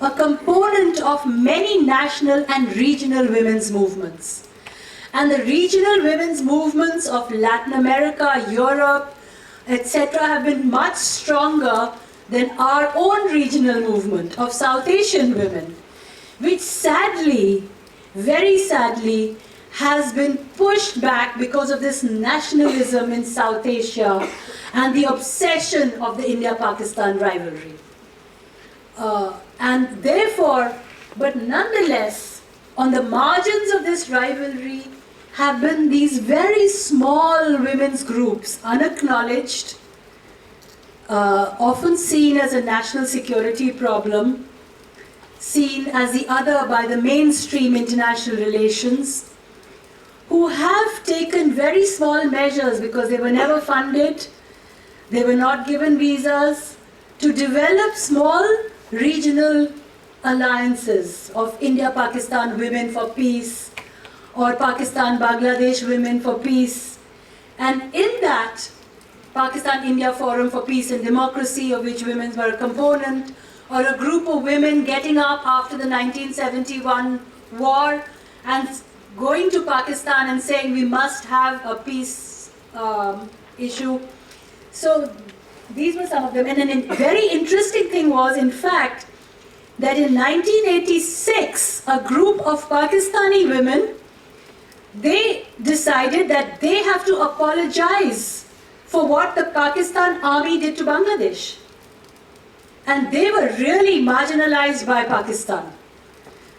a component of many national and regional women's movements. And the regional women's movements of Latin America, Europe, etc. have been much stronger than our own regional movement of South Asian women, which sadly, very sadly, has been pushed back because of this nationalism in South Asia and the obsession of the India-Pakistan rivalry. And therefore, but nonetheless, on the margins of this rivalry have been these very small women's groups, unacknowledged, often seen as a national security problem, seen as the other by the mainstream international relations, who have taken very small measures because they were never funded, they were not given visas, to develop small regional alliances of India-Pakistan Women for Peace or Pakistan-Bangladesh Women for Peace. And in that, Pakistan-India Forum for Peace and Democracy, of which women were a component, or a group of women getting up after the 1971 war and going to Pakistan and saying we must have a peace issue. So these were some of them. And then a very interesting thing was, in fact, that in 1986, a group of Pakistani women, they decided that they have to apologize for what the Pakistan army did to Bangladesh. And they were really marginalized by Pakistan.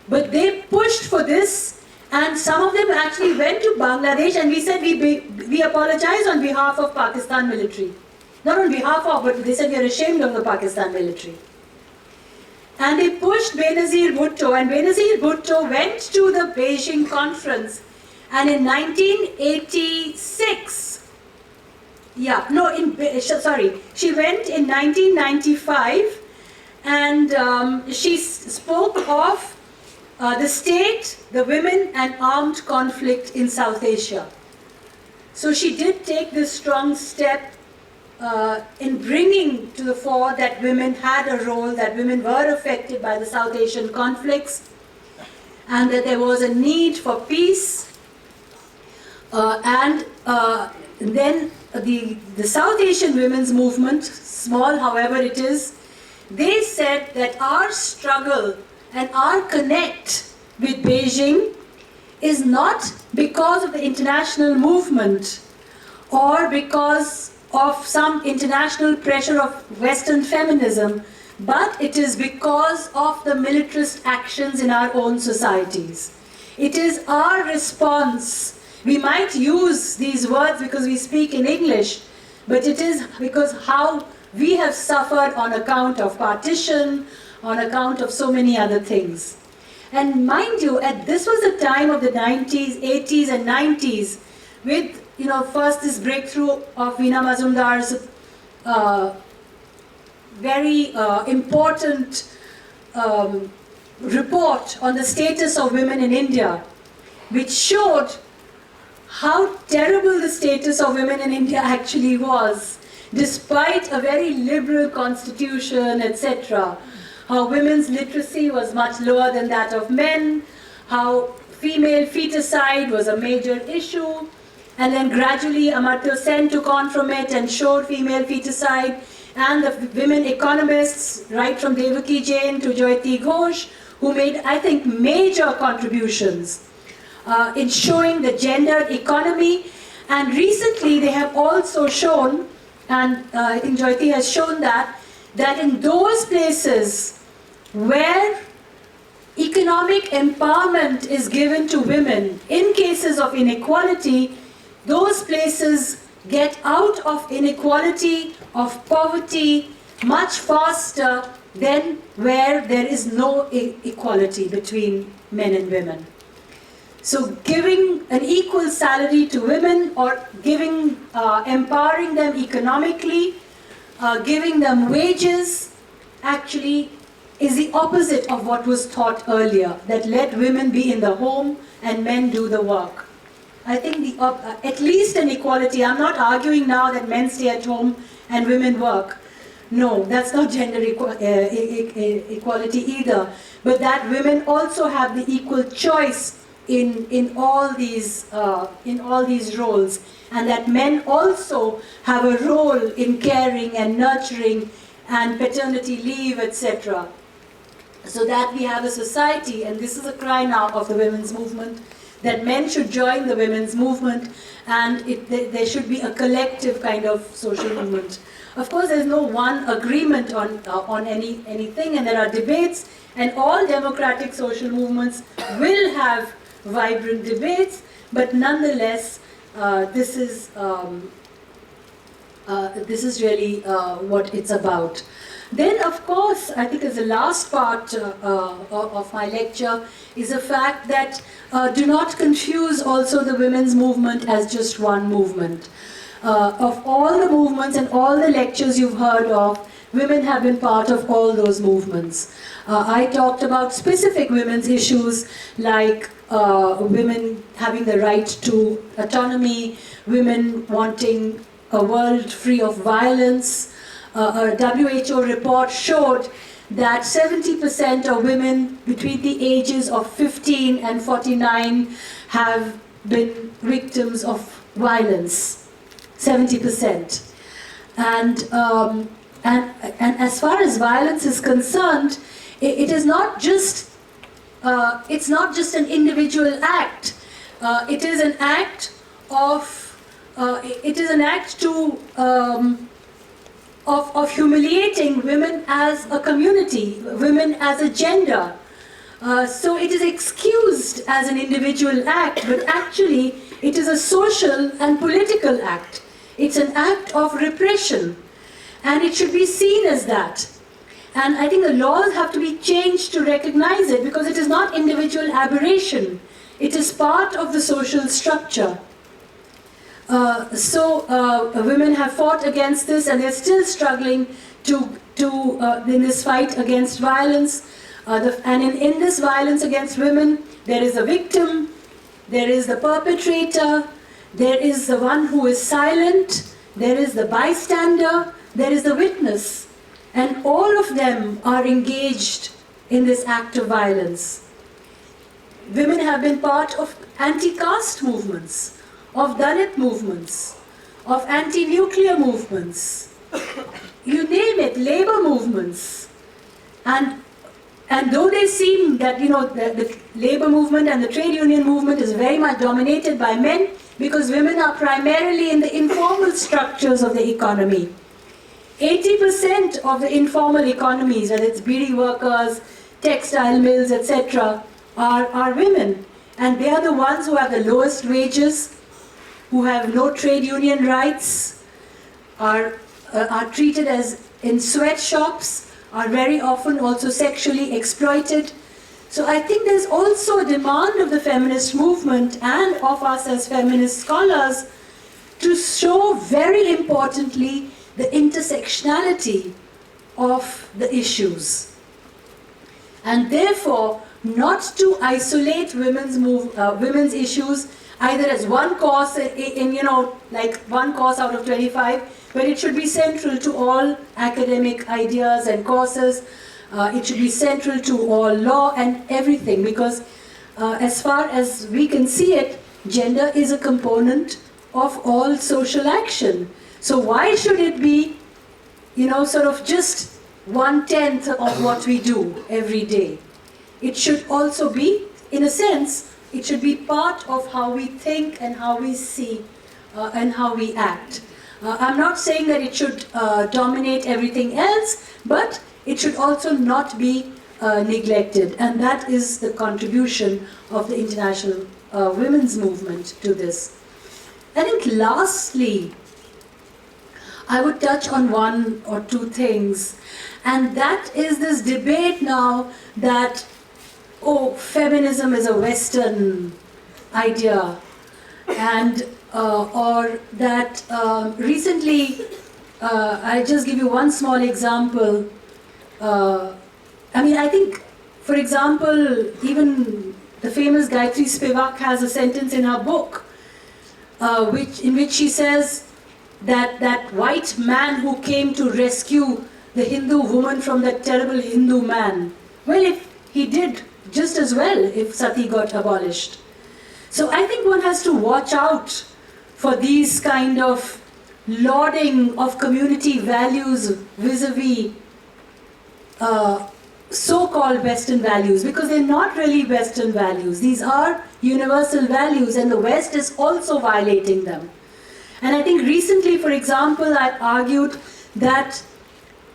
But they pushed for this, and some of them actually went to Bangladesh, and we said we apologize on behalf of Pakistan military. Not on behalf of, but they said we are ashamed of the Pakistan military. And they pushed Benazir Bhutto, and Benazir Bhutto went to the Beijing conference, and in 1986, she went in 1995, and she spoke of the state, the women, and armed conflict in South Asia. So she did take this strong step in bringing to the fore that women had a role, that women were affected by the South Asian conflicts, and that there was a need for peace. Then the South Asian women's movement, small however it is, they said that our struggle and our connect with Beijing is not because of the international movement or because of some international pressure of Western feminism, but it is because of the militarist actions in our own societies. It is our response. We might use these words because we speak in English, but it is because how we have suffered on account of partition, on account of so many other things. And mind you, this was the time of the 90s, 80s and 90s with, first this breakthrough of Veena Mazumdar's very important report on the status of women in India, which showed how terrible the status of women in India actually was, despite a very liberal constitution, etc. How women's literacy was much lower than that of men, how female feticide was a major issue, and then gradually Amartya Sen took on from it and showed female feticide, and the women economists, right from Devaki Jain to Jayati Ghosh, who made, I think, major contributions in showing the gendered economy. And recently they have also shown, and I think Jayati has shown that in those places where economic empowerment is given to women in cases of inequality, those places get out of inequality, of poverty, much faster than where there is no equality between men and women. So giving an equal salary to women, or empowering them economically, giving them wages, actually is the opposite of what was taught earlier, that let women be in the home and men do the work. I think at least an equality. I'm not arguing now that men stay at home and women work, No, that's not gender equality either. But that women also have the equal choice in all these roles, and that men also have a role in caring and nurturing and paternity leave, etc. So that we have a society, and this is a cry now of the women's movement, that men should join the women's movement, and there should be a collective kind of social movement. Of course, there's no one agreement on anything, and there are debates, and all democratic social movements will have vibrant debates, but nonetheless, this is really what it's about. Then, of course, I think as the last part of my lecture is the fact that do not confuse also the women's movement as just one movement. Of all the movements and all the lectures you've heard of, women have been part of all those movements. I talked about specific women's issues like women having the right to autonomy, women wanting a world free of violence. A WHO report showed that 70% of women between the ages of 15 and 49 have been victims of violence. 70%. And as far as violence is concerned, it is not just it's not just an individual act. It is an act of humiliating women as a community, women as a gender. So it is excused as an individual act, but actually it is a social and political act. It's an act of repression, and it should be seen as that. And I think the laws have to be changed to recognize it, because it is not individual aberration. It is part of the social structure. Women have fought against this, and they're still struggling in this fight against violence. And in this violence against women, there is a victim, there is the perpetrator, there is the one who is silent, there is the bystander, there is the witness. And all of them are engaged in this act of violence. Women have been part of anti-caste movements, of Dalit movements, of anti-nuclear movements, you name it, labor movements. And though they seem that, the labor movement and the trade union movement is very much dominated by men, because women are primarily in the informal structures of the economy. 80% of the informal economies, whether it's beedi workers, textile mills, etc., are women. And they are the ones who have the lowest wages, who have no trade union rights, are treated as in sweatshops, are very often also sexually exploited. So I think there's also a demand of the feminist movement and of us as feminist scholars to show very importantly the intersectionality of the issues. And therefore, not to isolate women's issues either as one course like one course out of 25, but it should be central to all academic ideas and courses. It should be central to all law and everything, because as far as we can see it, gender is a component of all social action. So why should it be, sort of just 1/10 of what we do every day? It should also be, in a sense, it should be part of how we think and how we see and how we act. I'm not saying that it should dominate everything else, but it should also not be neglected. And that is the contribution of the international women's movement to this. I think lastly, I would touch on one or two things, and that is this debate now that, feminism is a Western idea, and or that recently, I'll just give you one small example. I think, for example, even the famous Gayatri Spivak has a sentence in her book, in which she says that white man who came to rescue the Hindu woman from that terrible Hindu man. Well, if he did just as well if sati got abolished. So I think one has to watch out for these kind of lauding of community values vis-a-vis so-called Western values, because they're not really Western values. These are universal values, and the West is also violating them. And I think recently, for example, I argued that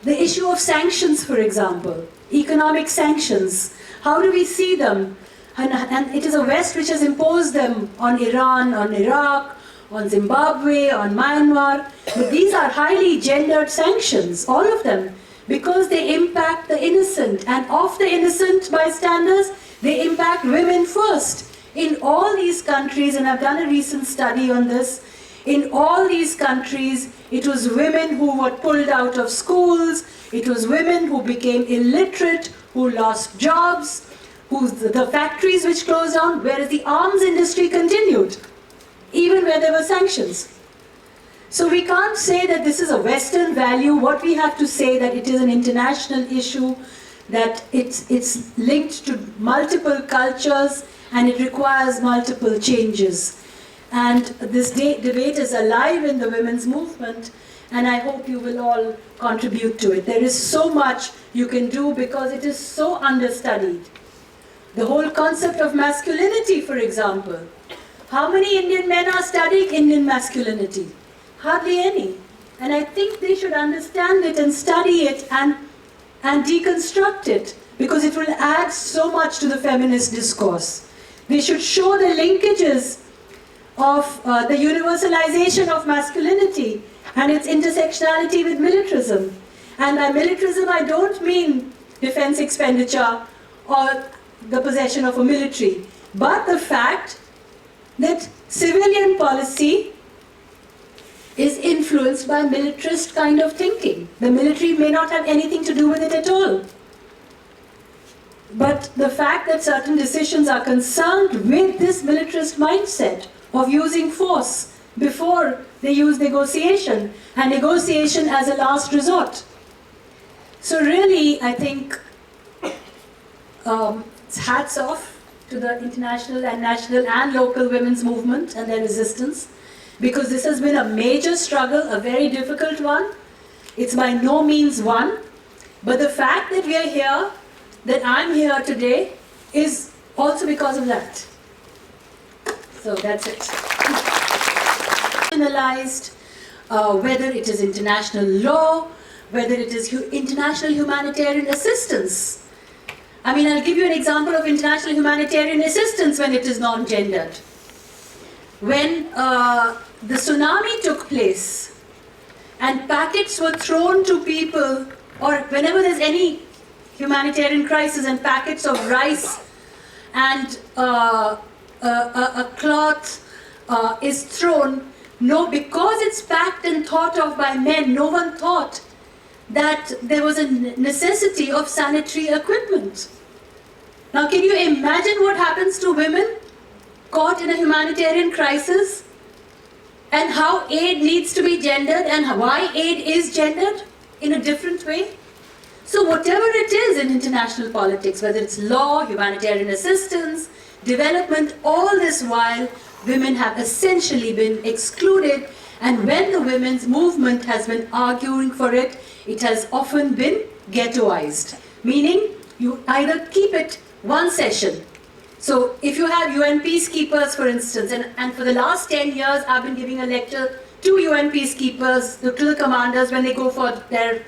the issue of sanctions, for example, economic sanctions, how do we see them? And it is a West which has imposed them on Iran, on Iraq, on Zimbabwe, on Myanmar. But these are highly gendered sanctions, all of them, because they impact the innocent. And of the innocent bystanders, they impact women first. In all these countries, and I've done a recent study on this, in all these countries, it was women who were pulled out of schools, it was women who became illiterate, who lost jobs, the factories which closed down, whereas the arms industry continued, even where there were sanctions. So we can't say that this is a Western value. What we have to say that it is an international issue, that it's linked to multiple cultures, and it requires multiple changes. And this debate is alive in the women's movement, and I hope you will all contribute to it. There is so much you can do because it is so understudied. The whole concept of masculinity, for example. How many Indian men are studying Indian masculinity? Hardly any. And I think they should understand it and study it and deconstruct it, because it will add so much to the feminist discourse. They should show the linkages of the universalization of masculinity and its intersectionality with militarism. And by militarism, I don't mean defense expenditure or the possession of a military, but the fact that civilian policy is influenced by militarist kind of thinking. The military may not have anything to do with it at all. But the fact that certain decisions are concerned with this militarist mindset of using force before they use negotiation, and negotiation as a last resort. So really, I think hats off to the international and national and local women's movement and their resistance, because this has been a major struggle, a very difficult one. It's by no means won, but the fact that we are here, that I'm here today, is also because of that. So that's it. Analyzed, whether it is international law, whether it is international humanitarian assistance. I mean, I'll give you an example of international humanitarian assistance when it is non-gendered. When the tsunami took place and packets were thrown to people, or whenever there's any humanitarian crisis and packets of rice and a cloth is thrown, because it's packed and thought of by men, no one thought that there was a necessity of sanitary equipment. Now, can you imagine what happens to women caught in a humanitarian crisis, and how aid needs to be gendered, and why aid is gendered in a different way? So whatever it is in international politics, whether it's law, humanitarian assistance, development, all this while women have essentially been excluded, and when the women's movement has been arguing for it, it has often been ghettoized, meaning you either keep it one session. So if you have UN peacekeepers, for instance, and for the last 10 years I've been giving a lecture to UN peacekeepers, to the commanders when they go for their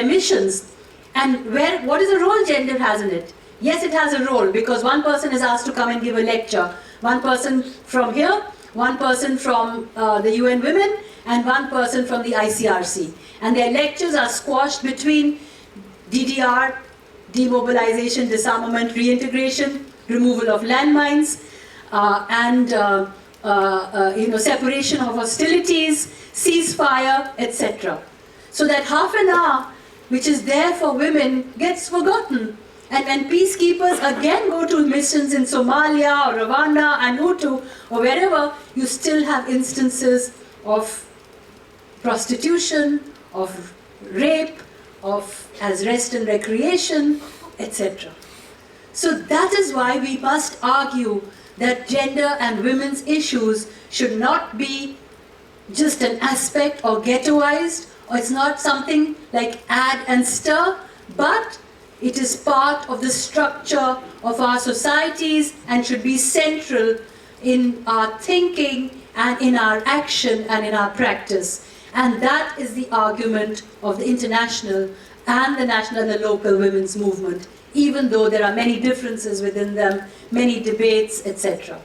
missions. And what is the role gender has in it? Yes, it has a role, because one person is asked to come and give a lecture. One person from here, one person from the UN Women, and one person from the ICRC. And their lectures are squashed between DDR, demobilization, disarmament, reintegration, removal of landmines, and separation of hostilities, ceasefire, etc. So that half an hour, which is there for women, gets forgotten. And when peacekeepers again go to missions in Somalia or Rwanda and Hutu or wherever, you still have instances of prostitution, of rape, as rest and recreation, etc. So that is why we must argue that gender and women's issues should not be just an aspect or ghettoized, or it's not something like add and stir, but it is part of the structure of our societies and should be central in our thinking and in our action and in our practice. And that is the argument of the international and the national and the local women's movement, even though there are many differences within them, many debates, etc.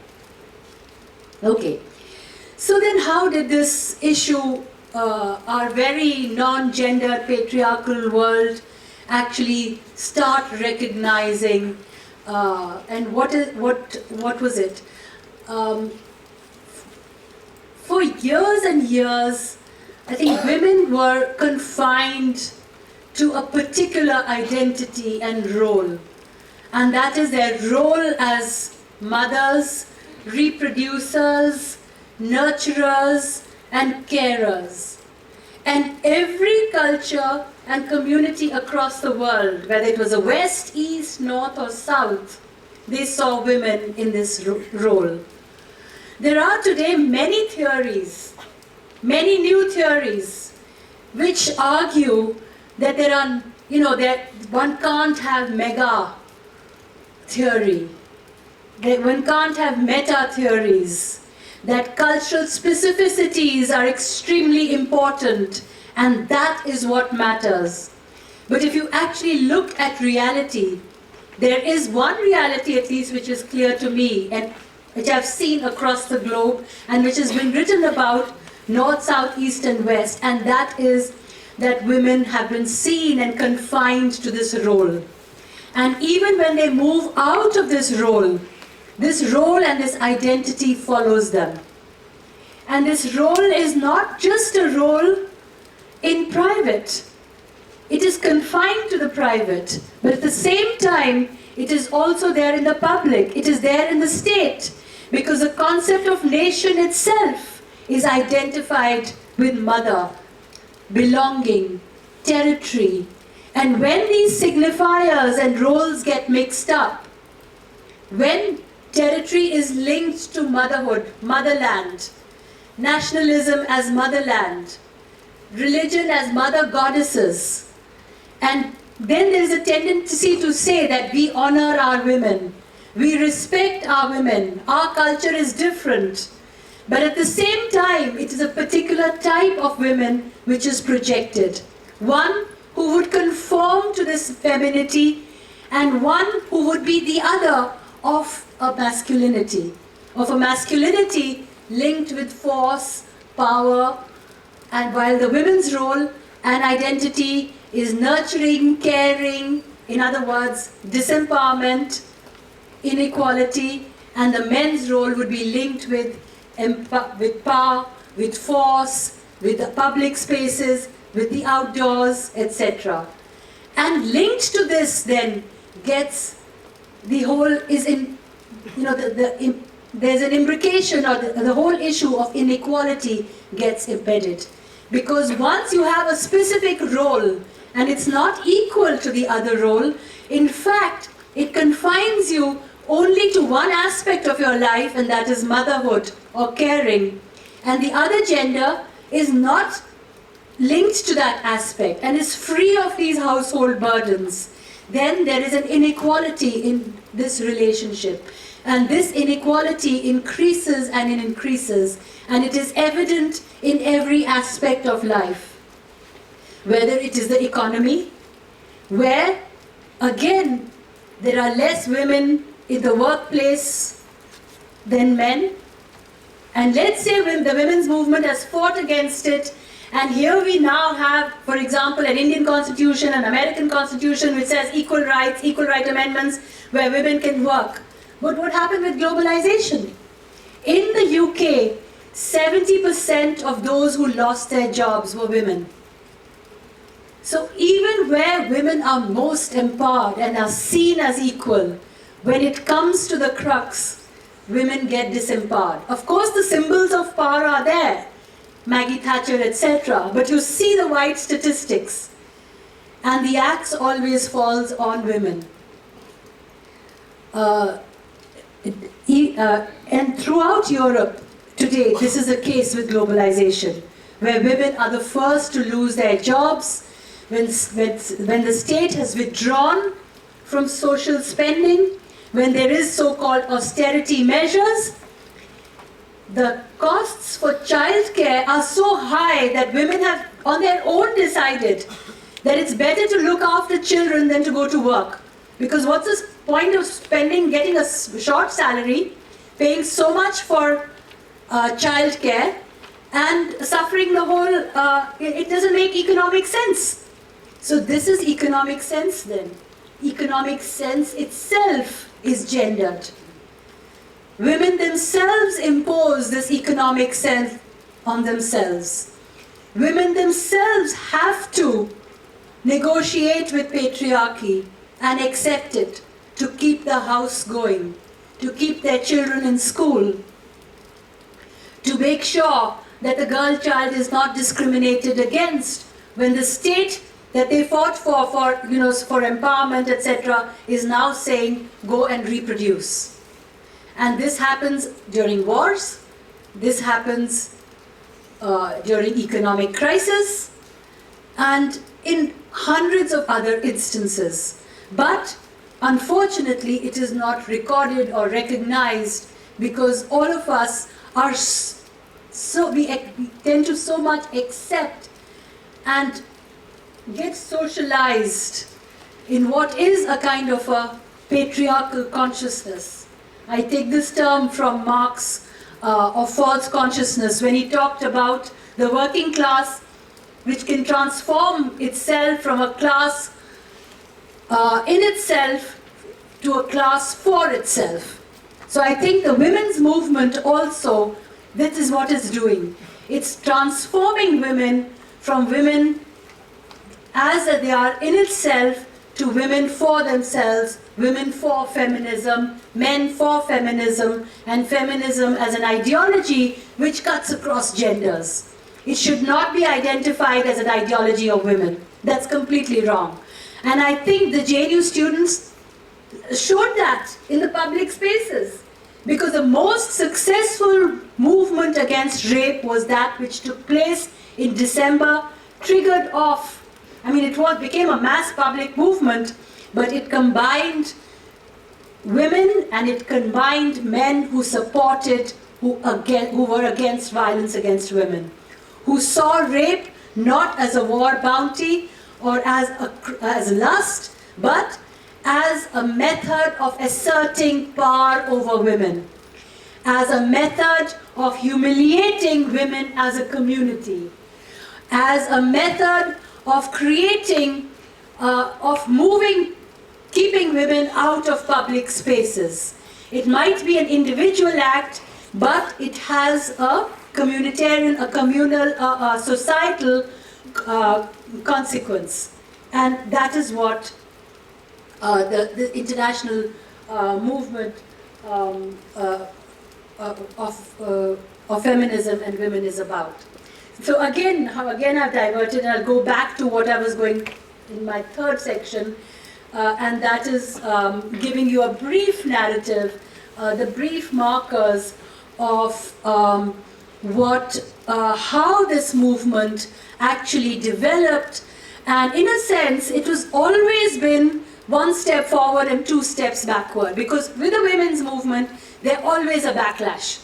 Okay. So then how did this issue, our very non-gendered patriarchal world, actually start recognizing, and what was it? For years and years, I think women were confined to a particular identity and role. And that is their role as mothers, reproducers, nurturers, and carers. And every culture and community across the world, whether it was a west, east, north, or south, they saw women in this role. There are today many theories, many new theories, which argue that there are, that one can't have mega theory, that one can't have meta theories, that cultural specificities are extremely important, and that is what matters. But if you actually look at reality, there is one reality at least which is clear to me, and which I've seen across the globe, and which has been written about north, south, east, and west, and that is that women have been seen and confined to this role. And even when they move out of this role and this identity follows them. And this role is not just a role in private. It is confined to the private, but at the same time, it is also there in the public. It is there in the state, because the concept of nation itself is identified with mother, belonging, territory. And when these signifiers and roles get mixed up, when territory is linked to motherhood, motherland, nationalism as motherland, religion as mother goddesses, and then there is a tendency to say that we honor our women, we respect our women, our culture is different. But at the same time, it is a particular type of women which is projected. One who would conform to this femininity, and one who would be the other of a masculinity linked with force, power, and while the women's role and identity is nurturing, caring, in other words, disempowerment, inequality, and the men's role would be linked with power, with force, with the public spaces, with the outdoors, etc. And linked to this then gets the whole is in, there's an imbrication, or the whole issue of inequality gets embedded. Because once you have a specific role and it's not equal to the other role, in fact, it confines you only to one aspect of your life, and that is motherhood or caring. And the other gender is not linked to that aspect and is free of these household burdens. Then there is an inequality in this relationship. And this inequality increases and it increases. And it is evident in every aspect of life. Whether it is the economy, where, again, there are less women in the workplace than men. And let's say the women's movement has fought against it, and here we now have, for example, an Indian constitution, an American constitution which says equal rights, equal right amendments, where women can work. But what happened with globalization? In the UK, 70% of those who lost their jobs were women. So even where women are most empowered and are seen as equal, when it comes to the crux, women get disempowered. Of course, the symbols of power are there. Maggie Thatcher, etc. But you see the wide statistics, and the axe always falls on women. And throughout Europe today, this is the case with globalization, where women are the first to lose their jobs, when the state has withdrawn from social spending, when there is so-called austerity measures. The costs for childcare are so high that women have on their own decided that it's better to look after children than to go to work. Because what's the point of getting a short salary, paying so much for childcare, and suffering the whole, it doesn't make economic sense. So this is economic sense then. Economic sense itself is gendered. Women themselves impose this economic sense on themselves. Women themselves have to negotiate with patriarchy and accept it to keep the house going, to keep their children in school, to make sure that the girl child is not discriminated against when the state that they fought for empowerment, etc., is now saying, go and reproduce. And this happens during wars, this happens during economic crisis, and in hundreds of other instances. But unfortunately, it is not recorded or recognized because all of us are we tend to so much accept and get socialized in what is a kind of a patriarchal consciousness. I take this term from Marx of false consciousness when he talked about the working class which can transform itself from a class in itself to a class for itself. So I think the women's movement also, this is what it's doing. It's transforming women from women as they are in itself to women for themselves, women for feminism, men for feminism, and feminism as an ideology which cuts across genders. It should not be identified as an ideology of women. That's completely wrong. And I think the JNU students showed that in the public spaces. Because the most successful movement against rape was that which took place in December, triggered off. I mean, it became a mass public movement, but it combined women and it combined men who supported, who were against violence against women, who saw rape not as a war bounty or as lust, but as a method of asserting power over women, as a method of humiliating women as a community, as a method of creating, keeping women out of public spaces. It might be an individual act, but it has a communitarian, a communal, societal consequence. And that is what the international movement of feminism and women is about. So again I've diverted, and I'll go back to what I was going in my third section, and that is giving you a brief narrative, the brief markers of how this movement actually developed. And in a sense, it was always been one step forward and two steps backward, because with the women's movement, there's always a backlash.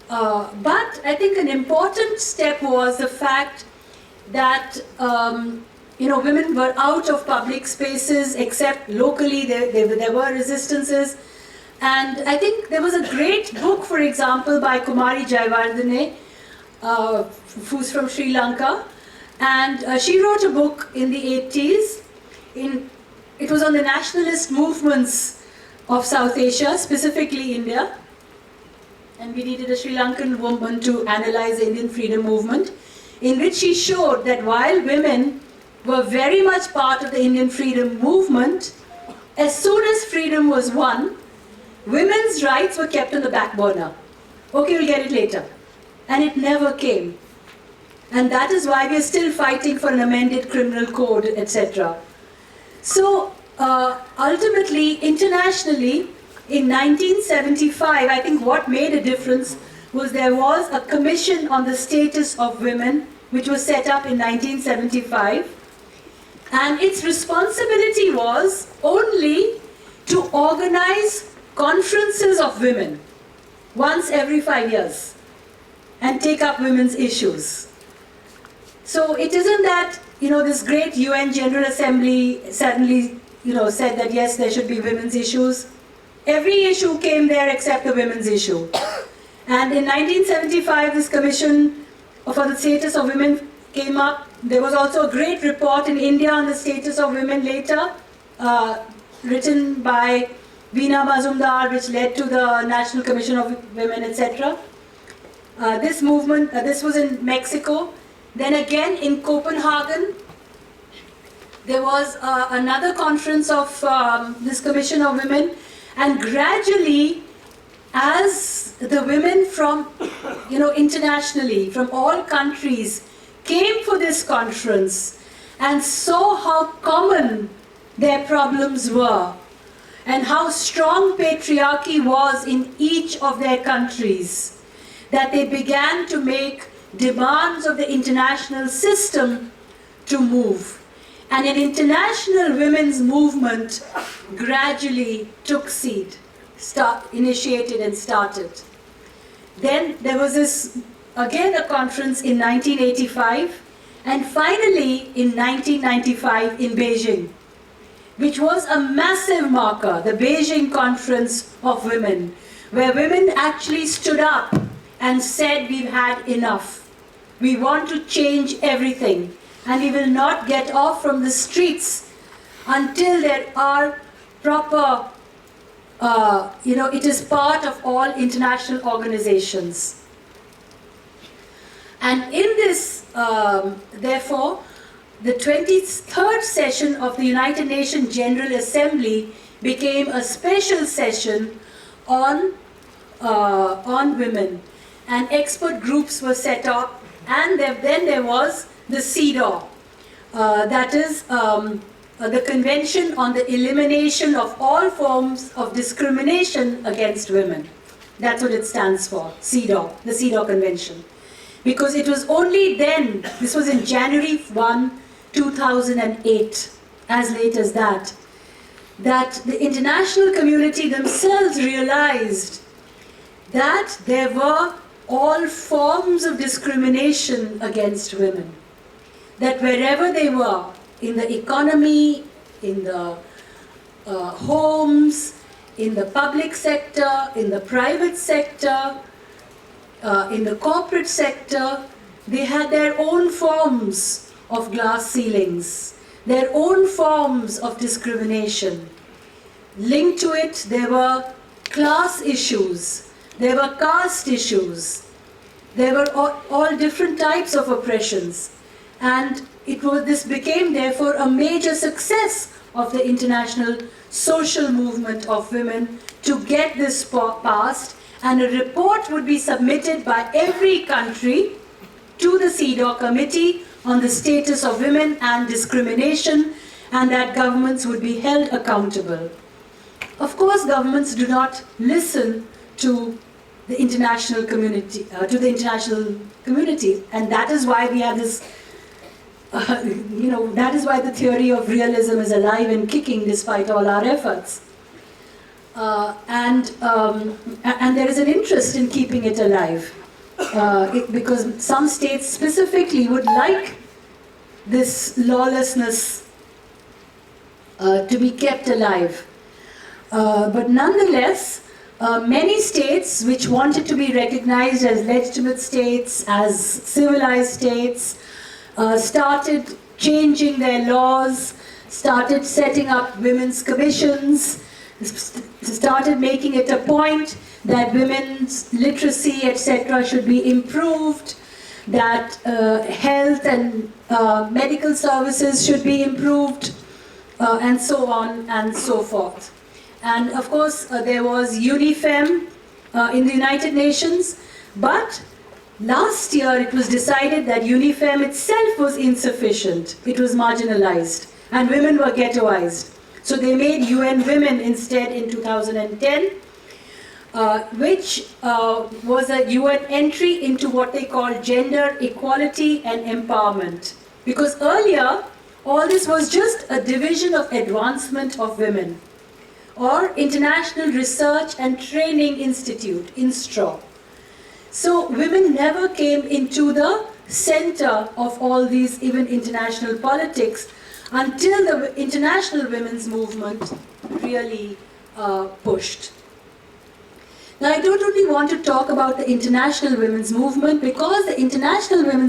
But I think an important step was the fact that women were out of public spaces, except locally there were resistances. And I think there was a great book, for example, by Kumari Jayawardene, who's from Sri Lanka. And she wrote a book in the 80s. It was on the nationalist movements of South Asia, specifically India. And we needed a Sri Lankan woman to analyze the Indian freedom movement, in which she showed that while women were very much part of the Indian freedom movement, as soon as freedom was won, women's rights were kept on the back burner. Okay, we'll get it later. And it never came. And that is why we are still fighting for an amended criminal code, etc. So ultimately, internationally, in 1975, I think what made a difference was there was a commission on the status of women, which was set up in 1975. And its responsibility was only to organize conferences of women once every 5 years and take up women's issues. So it isn't that, this great UN General Assembly suddenly, said that yes, there should be women's issues. Every issue came there except the women's issue. And in 1975, this commission for the status of women came up. There was also a great report in India on the status of women later, written by Veena Mazumdar, which led to the National Commission of Women, etc. This movement, this was in Mexico. Then again in Copenhagen, there was another conference of this Commission of Women, and gradually, as the women from, internationally, from all countries, came for this conference and saw how common their problems were and how strong patriarchy was in each of their countries, that they began to make demands of the international system to move. And an international women's movement gradually took seed, initiated and started. Then there was this, again, a conference in 1985, and finally in 1995 in Beijing, which was a massive marker, the Beijing Conference of Women, where women actually stood up and said, we've had enough. We want to change everything, and we will not get off from the streets until there are proper, it is part of all international organizations. And in this, therefore, the 23rd session of the United Nations General Assembly became a special session on women. And expert groups were set up, and then there was the CEDAW, that is the Convention on the Elimination of All Forms of Discrimination Against Women. That's what it stands for, CEDAW, the CEDAW Convention. Because it was only then, this was in January 1, 2008, as late as that the international community themselves realized that there were all forms of discrimination against women. That wherever they were, in the economy, in the homes, in the public sector, in the private sector, in the corporate sector, they had their own forms of glass ceilings, their own forms of discrimination. Linked to it, there were class issues, there were caste issues, there were all different types of oppressions. And this became, therefore, a major success of the international social movement of women to get this passed, and a report would be submitted by every country to the CEDAW Committee on the Status of Women and Discrimination, and that governments would be held accountable. Of course, governments do not listen to the international community, and that is why we have this, that is why the theory of realism is alive and kicking despite all our efforts. And there is an interest in keeping it alive, because some states specifically would like this lawlessness to be kept alive. But nonetheless, many states which wanted to be recognized as legitimate states, as civilized states, started changing their laws, started setting up women's commissions, started making it a point that women's literacy, etc., should be improved, that health and medical services should be improved, and so on and so forth. And of course, there was UNIFEM in the United Nations, but Last year, it was decided that UNIFEM itself was insufficient. It was marginalized, and women were ghettoized. So they made UN Women instead in 2010, which was a UN entry into what they call gender equality and empowerment. Because earlier, all this was just a division of advancement of women, or International Research and Training Institute, INSTRA. So women never came into the center of all these even international politics until the international women's movement really pushed. Now I don't really want to talk about the international women's movement because the international women's